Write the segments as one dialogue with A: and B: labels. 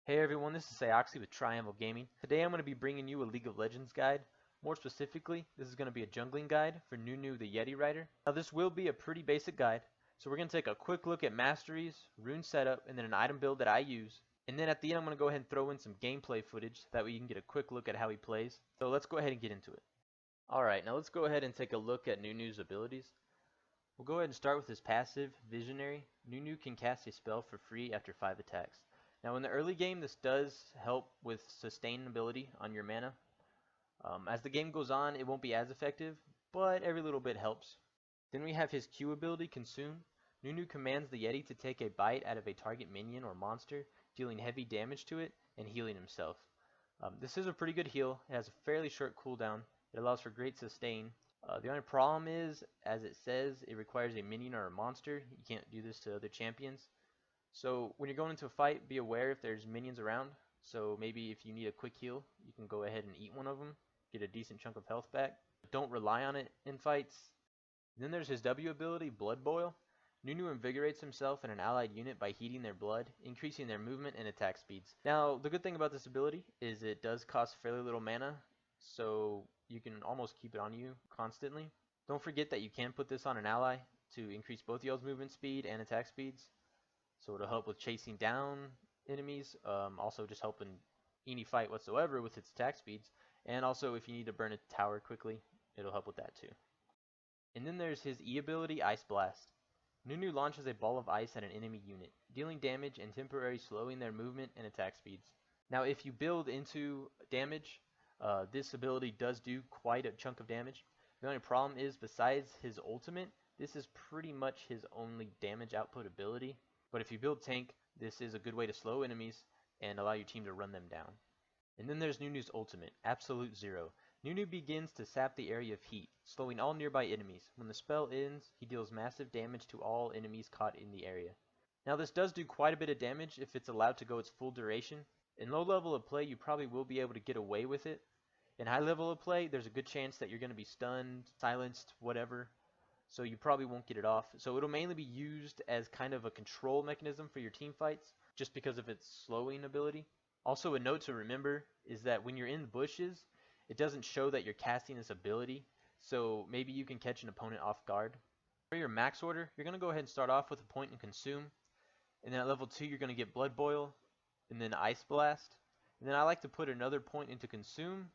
A: Hey everyone, this is Sayoxy with Triangle Gaming. Today I'm going to be bringing you a League of Legends guide. More specifically, this is going to be a jungling guide for Nunu the Yeti Rider. Now this will be a pretty basic guide, so we're going to take a quick look at Masteries, rune setup, and then an item build that I use. And then at the end I'm going to go ahead and throw in some gameplay footage so that way you can get a quick look at how he plays. So let's go ahead and get into it. Alright, now let's go ahead and take a look at Nunu's abilities. We'll go ahead and start with his passive, Visionary. Nunu can cast a spell for free after 5 attacks. Now in the early game this does help with sustainability on your mana. As the game goes on it won't be as effective, but every little bit helps. Then we have his Q ability, Consume. Nunu commands the Yeti to take a bite out of a target minion or monster, dealing heavy damage to it and healing himself. This is a pretty good heal. It has a fairly short cooldown. It allows for great sustain. The only problem is, as it says, it requires a minion or a monster. You can't do this to other champions. So when you're going into a fight, be aware if there's minions around. So maybe if you need a quick heal, you can go ahead and eat one of them, get a decent chunk of health back. But don't rely on it in fights. Then there's his W ability, Blood Boil. Nunu invigorates himself and an allied unit by heating their blood, increasing their movement and attack speeds. Now, the good thing about this ability is it does cost fairly little mana, so you can almost keep it on you constantly. Don't forget that you can put this on an ally to increase both y'all's movement speed and attack speeds. So it'll help with chasing down enemies, also just helping any fight whatsoever with its attack speeds, and also if you need to burn a tower quickly, it'll help with that too. And then there's his E ability, Ice Blast. Nunu launches a ball of ice at an enemy unit, dealing damage and temporarily slowing their movement and attack speeds. Now if you build into damage, this ability does do quite a chunk of damage. The only problem is, besides his ultimate, this is pretty much his only damage output ability. But if you build tank, this is a good way to slow enemies and allow your team to run them down. And then there's Nunu's ultimate, Absolute Zero. Nunu begins to sap the area of heat, slowing all nearby enemies. When the spell ends, he deals massive damage to all enemies caught in the area. Now this does do quite a bit of damage if it's allowed to go its full duration. In low level of play, you probably will be able to get away with it. In high level of play, there's a good chance that you're going to be stunned, silenced, whatever. So you probably won't get it off. So it'll mainly be used as kind of a control mechanism for your team fights, just because of its slowing ability. Also a note to remember is that when you're in the bushes, it doesn't show that you're casting this ability, so maybe you can catch an opponent off guard. For your max order, you're going to go ahead and start off with a point and consume, and then at level 2 you're going to get Blood Boil, and then Ice Blast, and then I like to put another point into consume,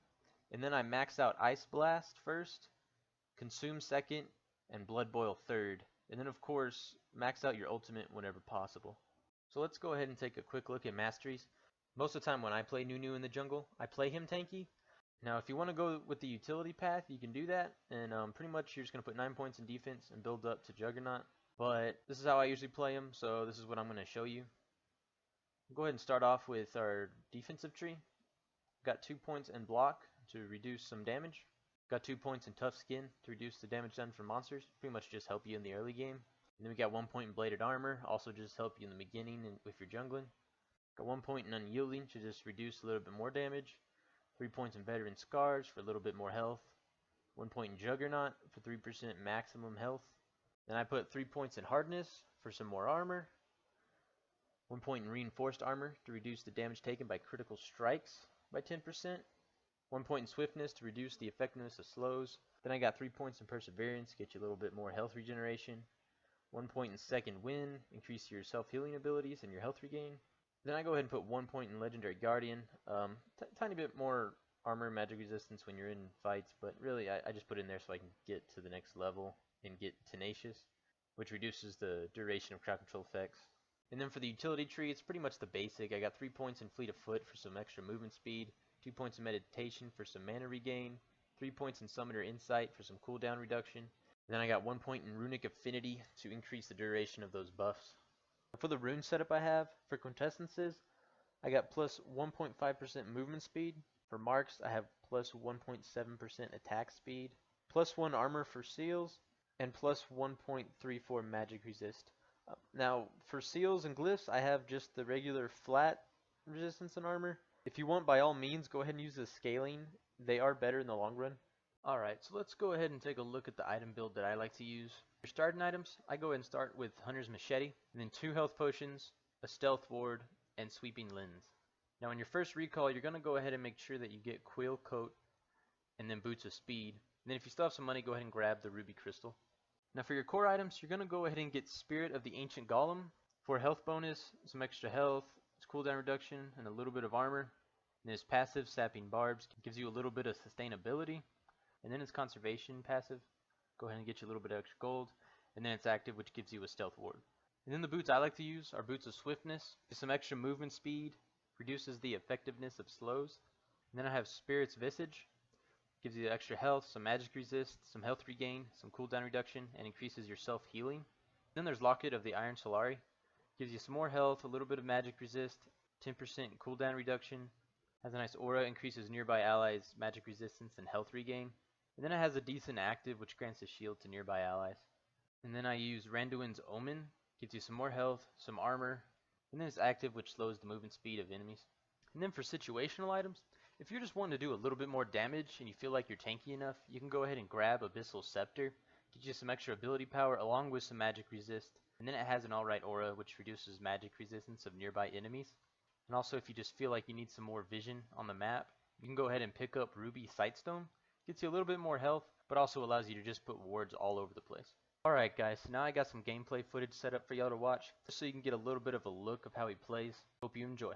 A: and then I max out Ice Blast first, consume second, and Blood Boil third, and then of course max out your ultimate whenever possible. So let's go ahead and take a quick look at Masteries. Most of the time when I play Nunu in the jungle, I play him tanky. Now if you want to go with the utility path, you can do that, and pretty much you're just going to put 9 points in defense and build up to Juggernaut. But this is how I usually play him, so this is what I'm going to show you. Go ahead and start off with our defensive tree. Got 2 points in block to reduce some damage. Got 2 points in Tough Skin to reduce the damage done from monsters. Pretty much just help you in the early game. And then we got 1 point in Bladed Armor, also just help you in the beginning and with your jungling. Got 1 point in Unyielding to just reduce a little bit more damage. 3 points in Veteran Scars for a little bit more health. 1 point in Juggernaut for 3% maximum health. Then I put 3 points in Hardness for some more armor. 1 point in Reinforced Armor to reduce the damage taken by critical strikes by 10%. 1 point in Swiftness to reduce the effectiveness of slows. Then I got 3 points in Perseverance, get you a little bit more health regeneration. 1 point in Second Wind, increase your self-healing abilities and your health regain. Then I go ahead and put 1 point in Legendary Guardian. Tiny bit more armor magic resistance when you're in fights, but really I just put in there so I can get to the next level and get Tenacious, which reduces the duration of crowd control effects. And then for the utility tree, it's pretty much the basic. I got 3 points in Fleet of Foot for some extra movement speed. 2 points in Meditation for some mana regain, 3 points in Summoner Insight for some cooldown reduction, and then I got 1 point in Runic Affinity to increase the duration of those buffs. For the rune setup I have, for Quintessences, I got plus 1.5% movement speed. For Marks, I have plus 1.7% attack speed, plus 1 armor for Seals, and plus 1.34 magic resist. Now, for Seals and Glyphs, I have just the regular flat resistance and armor. If you want, by all means, go ahead and use the scaling. They are better in the long run. Alright, so let's go ahead and take a look at the item build that I like to use. For starting items, I go ahead and start with Hunter's Machete, and then 2 health potions, a stealth ward, and Sweeping Lens. Now in your first recall, you're going to go ahead and make sure that you get Quill Coat and then Boots of Speed. And then if you still have some money, go ahead and grab the Ruby Crystal. Now for your core items, you're going to go ahead and get Spirit of the Ancient Golem for a health bonus, some extra health, its cooldown reduction, and a little bit of armor. And his passive, Sapping Barbs, gives you a little bit of sustainability. And then its conservation passive, go ahead and get you a little bit of extra gold. And then its active, which gives you a stealth ward. And then the boots I like to use are Boots of Swiftness, some extra movement speed, reduces the effectiveness of slows. And then I have Spirit's Visage, gives you extra health, some magic resist, some health regain, some cooldown reduction, and increases your self-healing. Then there's Locket of the Iron Solari, gives you some more health, a little bit of magic resist, 10% cooldown reduction, has a nice aura, increases nearby allies' magic resistance and health regain. And then it has a decent active, which grants a shield to nearby allies. And then I use Randuin's Omen, gives you some more health, some armor, and then it's active, which slows the movement speed of enemies. And then for situational items, if you're just wanting to do a little bit more damage and you feel like you're tanky enough, you can go ahead and grab Abyssal Scepter, gives you some extra ability power along with some magic resist. And then it has an alright aura, which reduces magic resistance of nearby enemies. And also if you just feel like you need some more vision on the map, you can go ahead and pick up Ruby Sightstone. Gets you a little bit more health, but also allows you to just put wards all over the place. Alright guys, so now I got some gameplay footage set up for y'all to watch, just so you can get a little bit of a look of how he plays. Hope you enjoy.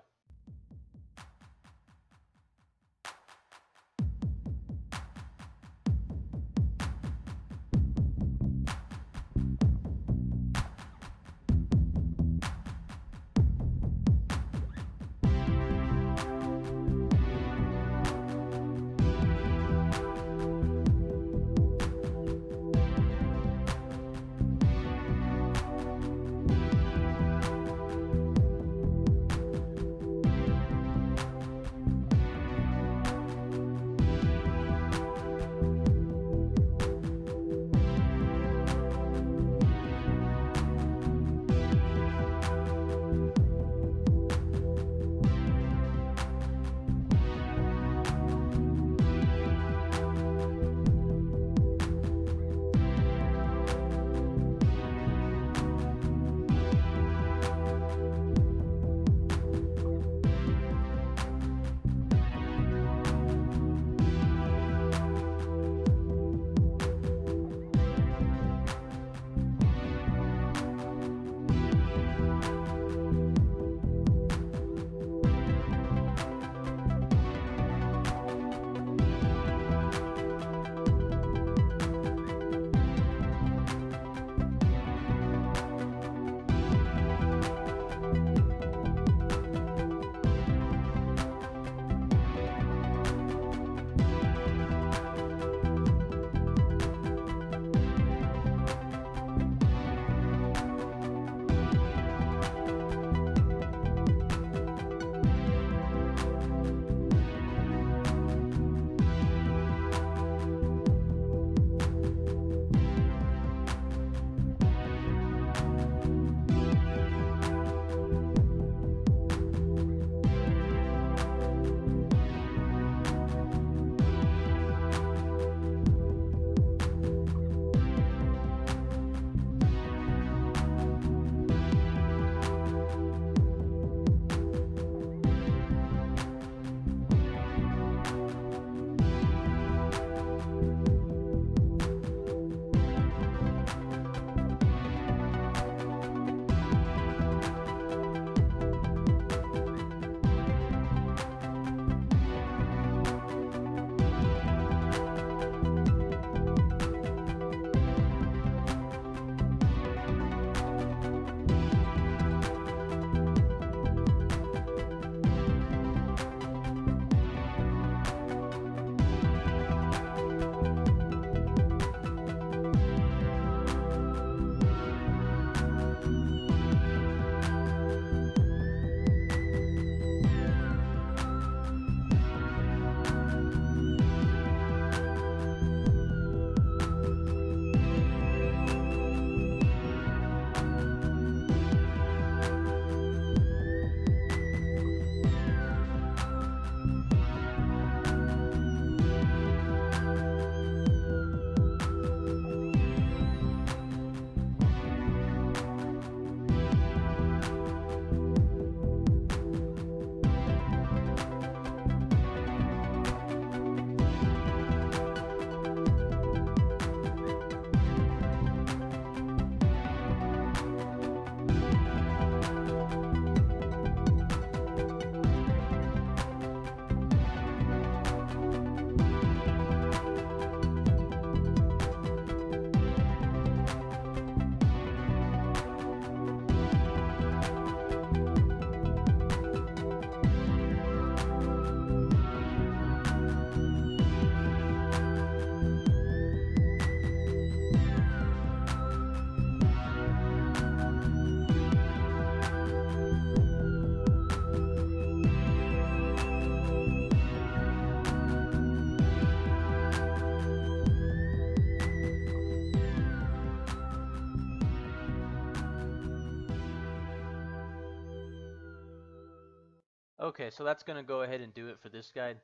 A: Okay, so that's going to go ahead and do it for this guide.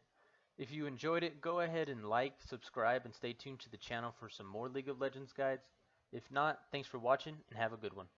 A: If you enjoyed it, go ahead and like, subscribe, and stay tuned to the channel for some more League of Legends guides. If not, thanks for watching and have a good one.